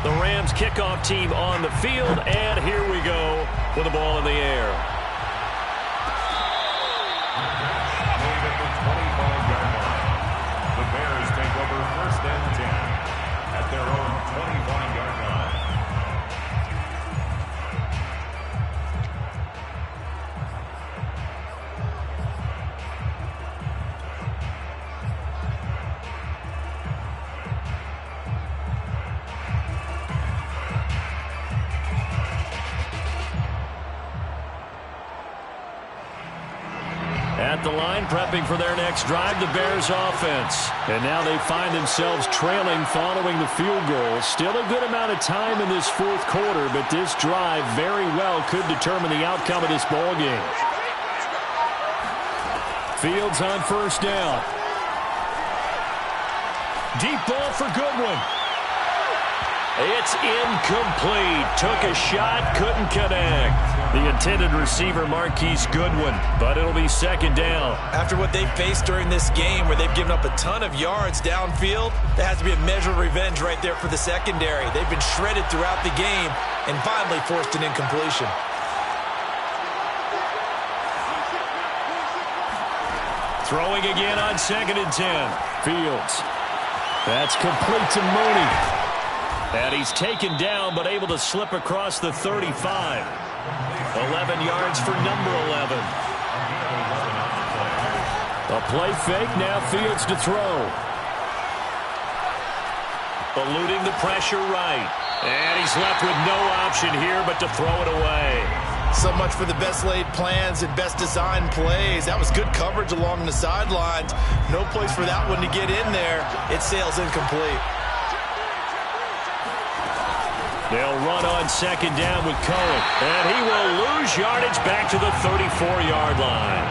Speaker 1: The Rams kickoff team on the field, and here we go with the ball in the air.
Speaker 3: At the 25-yard line, the Bears take over 1st and 10 at their own 25-yard line.
Speaker 1: At the line, prepping for their next drive, the Bears offense. And now they find themselves trailing following the field goal. Still a good amount of time in this 4th quarter, but this drive very well could determine the outcome of this ball game. Fields on 1st down. Deep ball for Goodwin. It's incomplete. Took a shot, couldn't connect. The intended receiver, Marquise Goodwin, but it'll be 2nd down.
Speaker 2: After what they've faced during this game where they've given up a ton of yards downfield, there has to be a measure of revenge right there for the secondary. They've been shredded throughout the game and finally forced an incompletion.
Speaker 1: Throwing again on 2nd and 10. Fields. That's complete to Mooney. And he's taken down but able to slip across the 35. 11 yards for number 11. A play fake, now Fields to throw. Eluding the pressure right. And he's left with no option here but to throw it away.
Speaker 2: So much for the best laid plans and best designed plays. That was good coverage along the sidelines. No place for that one to get in there. It sails incomplete.
Speaker 1: They'll run on 2nd down with Cohen. And he will lose yardage back to the 34-yard line.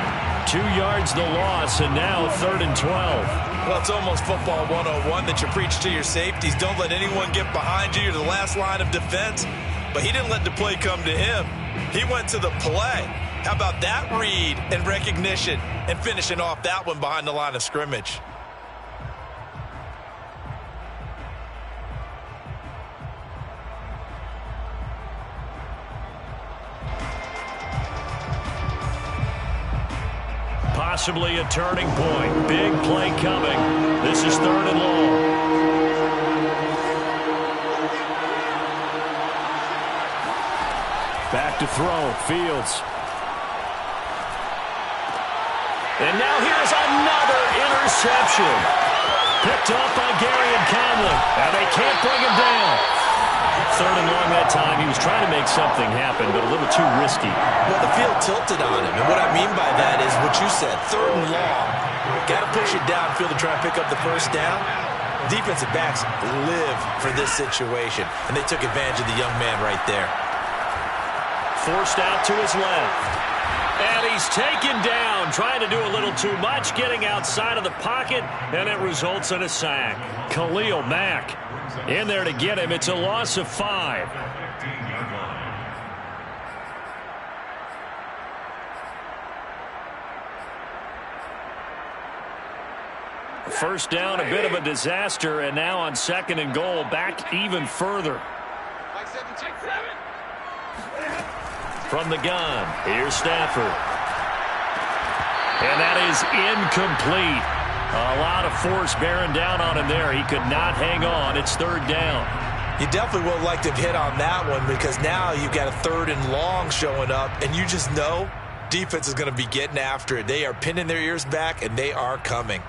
Speaker 1: 2 yards the loss, and now 3rd and 12.
Speaker 2: Well, it's almost football 101 that you preach to your safeties. Don't let anyone get behind you. You're the last line of defense. But he didn't let the play come to him. He went to the play. How about that read and recognition and finishing off that one behind the line of scrimmage?
Speaker 1: possibly a turning point. Big play coming. This is 3rd and long. Back to throw. Fields. And now here's another interception. Picked up by Gary and Conley. And they can't bring him down. 3rd and long that time. He was trying to make something happen, but a little too risky.
Speaker 2: Well, the field tilted on him. And what I mean by that is what you said. 3rd and long. Got to push it downfield to try and pick up the first down. Defensive backs live for this situation. And they took advantage of the young man right there.
Speaker 1: Forced out to his left. And he's taken down, trying to do a little too much, getting outside of the pocket, and it results in a sack. Khalil Mack in there to get him. It's a loss of 5. First down, a bit of a disaster, and now on 2nd and goal, back even further. From the gun, here's Stafford. And that is incomplete. A lot of force bearing down on him there. He could not hang on. It's 3rd down.
Speaker 2: You definitely would have liked to have hit on that one because now you've got a 3rd and long showing up, and you just know defense is going to be getting after it. They are pinning their ears back, and they are coming.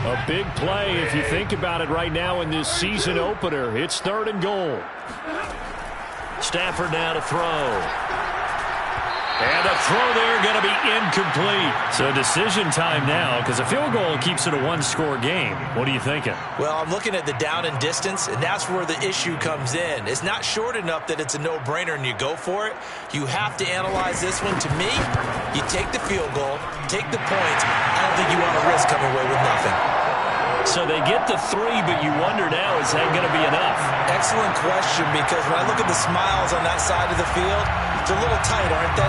Speaker 4: A big play if you think about it right now in this season opener. It's 3rd and goal.
Speaker 1: Stafford now to throw. And the throw there going to be incomplete. So decision time now because a field goal keeps it a one-score game. What are you thinking?
Speaker 2: Well, I'm looking at the down and distance, and that's where the issue comes in. It's not short enough that it's a no-brainer and you go for it. You have to analyze this one. To me, you take the field goal, take the points. I don't think you want to risk coming away with nothing.
Speaker 1: So they get the 3, but you wonder now, is that going to be enough?
Speaker 2: Excellent question, because when I look at the smiles on that side of the field, it's a little tight, aren't they?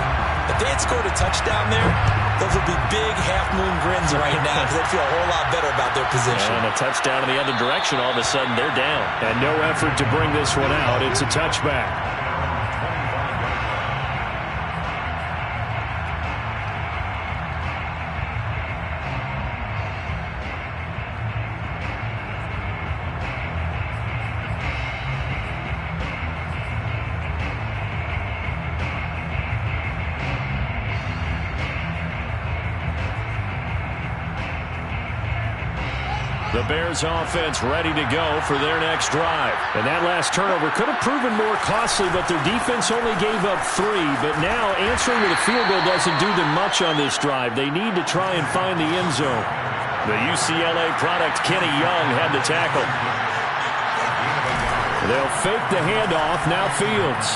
Speaker 2: If they had scored a touchdown there, those would be big half-moon grins right now because they'd feel a whole lot better about their position.
Speaker 1: And a touchdown in the other direction, all of a sudden they're down.
Speaker 4: And no effort to bring this one out. It's a touchback. The Bears offense ready to go for their next drive. And that last turnover could have proven more costly, but their defense only gave up 3. But now answering with a field goal doesn't do them much on this drive. They need to try and find the end zone. The UCLA product, Kenny Young, had the tackle. They'll fake the handoff. Now Fields.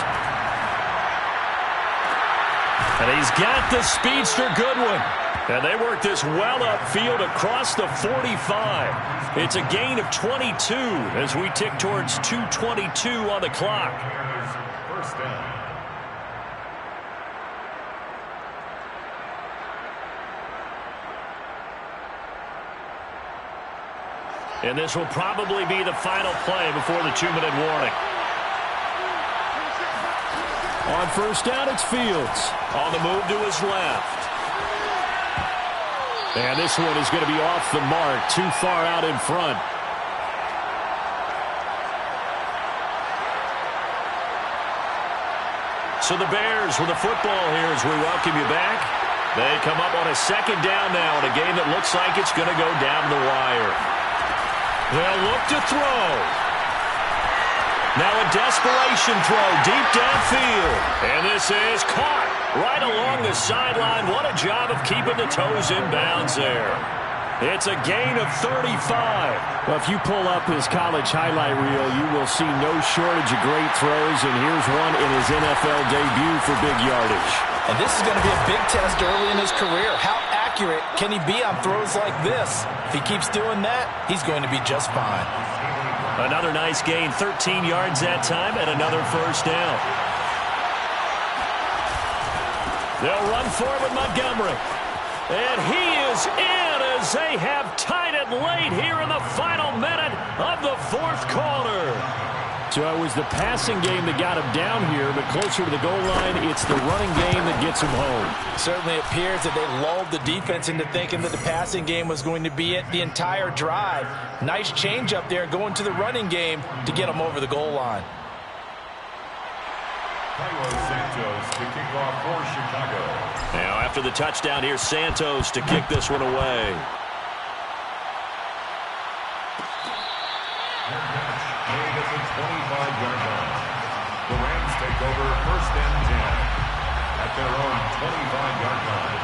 Speaker 4: And he's got the speedster Goodwin. And they work this well upfield across the 45. It's a gain of 22 as we tick towards 2:22 on the clock.
Speaker 3: First down.
Speaker 1: And this will probably be the final play before the 2-minute warning.
Speaker 4: On first down, it's Fields.
Speaker 1: On the move to his left.
Speaker 4: And this one is going to be off the mark, too far out in front.
Speaker 1: So the Bears with the football here as we welcome you back. They come up on a 2nd down now in a game that looks like it's going to go down the wire. They'll look to throw. Now a desperation throw deep downfield. And this is caught right along the sideline. What a job of keeping the toes in bounds there. It's a gain of 35.
Speaker 4: Well, if you pull up his college highlight reel, you will see no shortage of great throws. And here's one in his NFL debut for big yardage.
Speaker 2: And this is going to be a big test early in his career. How accurate can he be on throws like this? If he keeps doing that, he's going to be just fine.
Speaker 1: Another nice gain, 13 yards that time, and another first down. They'll run forward with Montgomery. And he is in as they have tied it late here in the final minute of the 4th quarter.
Speaker 4: So it was the passing game that got him down here, but closer to the goal line, it's the running game that gets him home.
Speaker 2: Certainly appears that they lulled the defense into thinking that the passing game was going to be it the entire drive. Nice change up there going to the running game to get them over the goal line.
Speaker 3: Carlos Santos to kick off for Chicago.
Speaker 1: Now after the touchdown, here's Santos to kick this one away.
Speaker 3: Made at the 25-yard line. The Rams take over 1st and 10 at their own 25-yard line.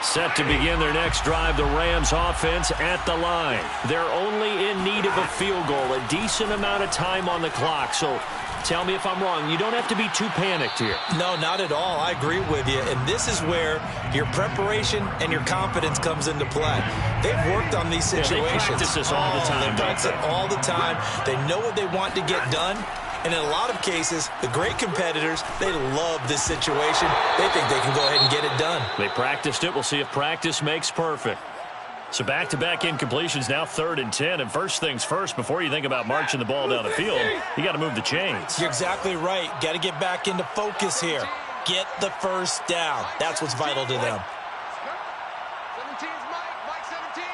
Speaker 1: Set to begin their next drive, the Rams offense at the line. They're only in need of a field goal, a decent amount of time on the clock. So tell me if I'm wrong. You don't have to be too panicked here.
Speaker 2: No, not at all. I agree with you. And this is where your preparation and your confidence comes into play. They've worked on these situations.
Speaker 1: They practice this all the time.
Speaker 2: They practice it all the time. They know what they want to get done. And in a lot of cases, the great competitors, they love this situation. They think they can go ahead and get it done.
Speaker 1: They practiced it. We'll see if practice makes perfect. So back-to-back incompletions, now 3rd and 10. And first things first, before you think about marching the ball down the field, you got to move the chains.
Speaker 2: You're exactly right. Got to get back into focus here. Get the first down. That's what's vital to them.
Speaker 5: 17's Mike 17.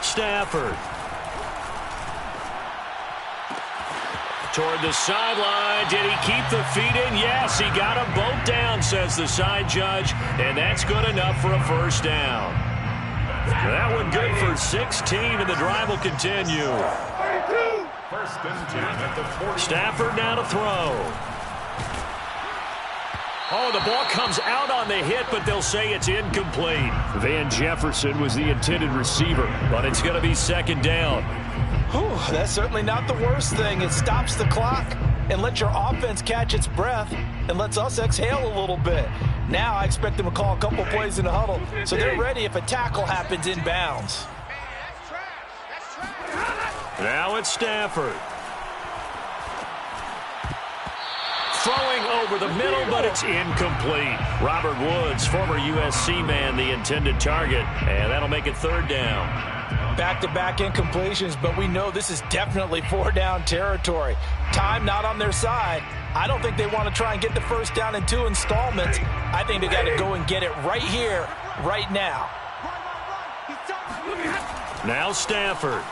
Speaker 1: Stafford. Toward the sideline. Did he keep the feet in? Yes, he got them both down, says the side judge. And that's good enough for a first down. That one good for 16, and the drive will continue.
Speaker 3: 1st and 10 at the 40.
Speaker 1: Stafford now to throw. Oh, the ball comes out on the hit, but they'll say it's incomplete. Van Jefferson was the intended receiver, but it's going to be 2nd down.
Speaker 2: Whew, that's certainly not the worst thing. It stops the clock and lets your offense catch its breath and lets us exhale a little bit. Now I expect them to call a couple plays in the huddle so they're ready if a tackle happens inbounds.
Speaker 1: Now it's Stafford. Throwing over the middle, but it's incomplete. Robert Woods, former USC man, the intended target, and that'll make it 3rd down.
Speaker 2: Back-to-back incompletions, but we know this is definitely 4-down territory. Time not on their side. I don't think they want to try and get the first down in 2 installments. I think they got to go and get it right here, right now.
Speaker 1: Now Stafford.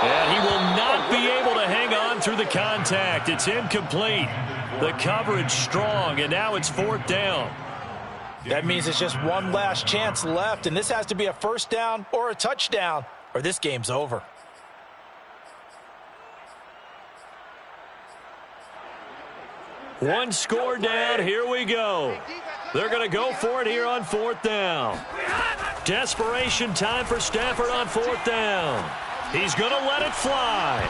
Speaker 1: And he will not be able to hang on through the contact. It's incomplete. The coverage strong, and now it's 4th down.
Speaker 2: That means it's just one last chance left, and this has to be a first down or a touchdown, or this game's over.
Speaker 1: One score down. Here we go. They're going to go for it here on 4th down. Desperation time for Stafford on 4th down. He's going to let it fly.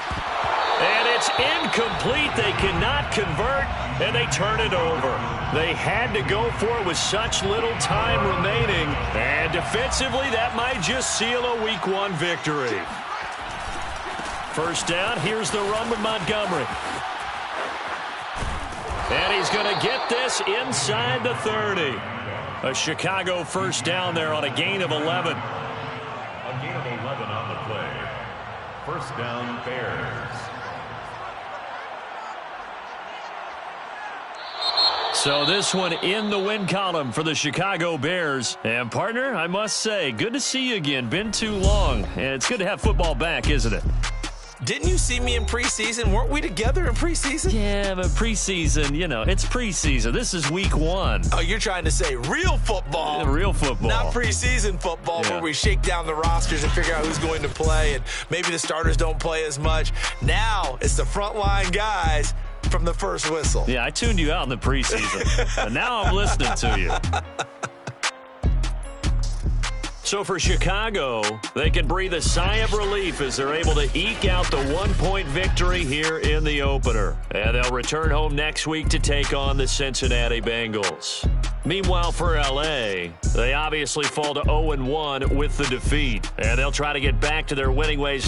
Speaker 1: And it's incomplete. They cannot convert, and they turn it over. They had to go for it with such little time remaining. And defensively, that might just seal a Week 1 victory. First down, here's the run with Montgomery. And he's going to get this inside the 30. A Chicago first down there on a gain of 11.
Speaker 3: A gain of 11 on the play. First down, Bears.
Speaker 1: So this one in the win column for the Chicago Bears. And, partner, I must say, good to see you again. Been too long. And it's good to have football back, isn't it?
Speaker 2: Didn't you see me in preseason? Weren't we together in preseason?
Speaker 1: Yeah, but preseason, you know, it's preseason. This is Week 1.
Speaker 2: Oh, you're trying to say real football.
Speaker 1: Yeah, real football.
Speaker 2: Not preseason football where we shake down the rosters and figure out who's going to play, and maybe the starters don't play as much. Now it's the frontline guys from the first whistle.
Speaker 1: Yeah, I tuned you out in the preseason, and now I'm listening to you. So for Chicago, they can breathe a sigh of relief as they're able to eke out the 1-point victory here in the opener. And they'll return home next week to take on the Cincinnati Bengals. Meanwhile, for L.A., they obviously fall to 0-1 with the defeat. And they'll try to get back to their winning ways